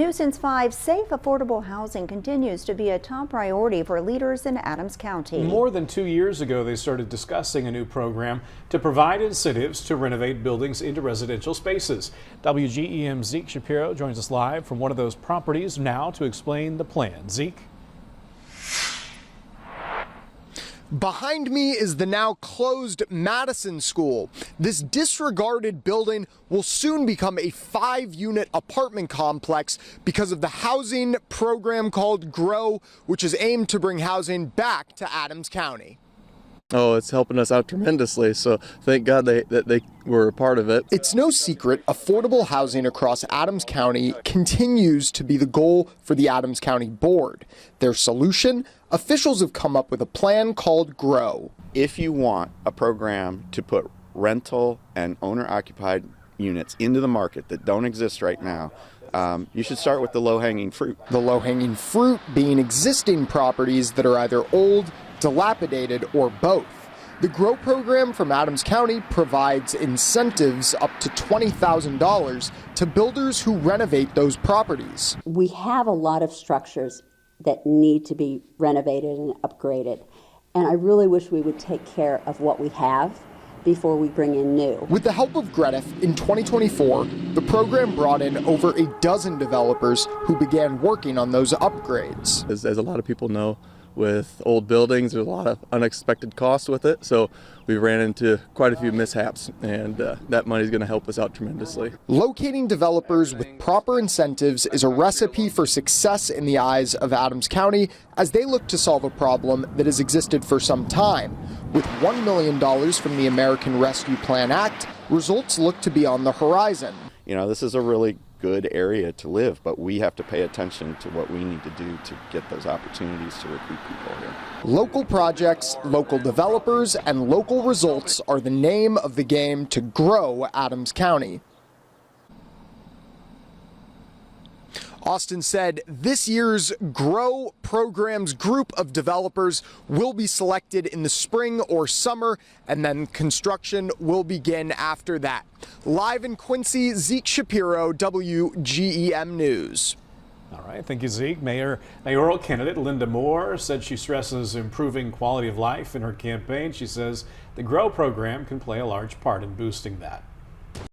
New since 5, safe, affordable housing continues to be a top priority for leaders in Adams County. More than 2 years ago, they started discussing a new program to provide incentives to renovate buildings into residential spaces. WGEM's Zeke Shapiro joins us live from one of those properties now to explain the plan. Zeke? Behind me is the now closed Madison School. This disregarded building will soon become a 5-unit apartment complex because of the housing program called GROW, which is aimed to bring housing back to Adams County. Oh, it's helping us out tremendously, so thank God that they were a part of it. It's no secret affordable housing across Adams County continues to be the goal for the Adams County Board. Their solution? Officials have come up with a plan called GROW. If you want a program to put rental and owner-occupied units into the market that don't exist right now, you should start with the low-hanging fruit. The low-hanging fruit being existing properties that are either old, dilapidated, or both. The GROW program from Adams County provides incentives up to $20,000 to builders who renovate those properties. We have a lot of structures that need to be renovated and upgraded, and I really wish we would take care of what we have before we bring in new. With the help of Gretef, in 2024, the program brought in over a dozen developers who began working on those upgrades. As a lot of people know, with old buildings, there's a lot of unexpected costs with it, so we ran into quite a few mishaps, and that money is going to help us out tremendously. Locating developers with proper incentives is a recipe for success in the eyes of Adams County as they look to solve a problem that has existed for some time. With $1 million from the American Rescue Plan Act, results look to be on the horizon. You know, this is a really good area to live, but we have to pay attention to what we need to do to get those opportunities to recruit people here. Local projects, local developers, and local results are the name of the game to grow Adams County. Austin said this year's GROW program's group of developers will be selected in the spring or summer, and then construction will begin after that. Live in Quincy, Zeke Shapiro, WGEM News. All right, thank you, Zeke. Mayoral candidate Linda Moore said she stresses improving quality of life in her campaign. She says the GROW program can play a large part in boosting that.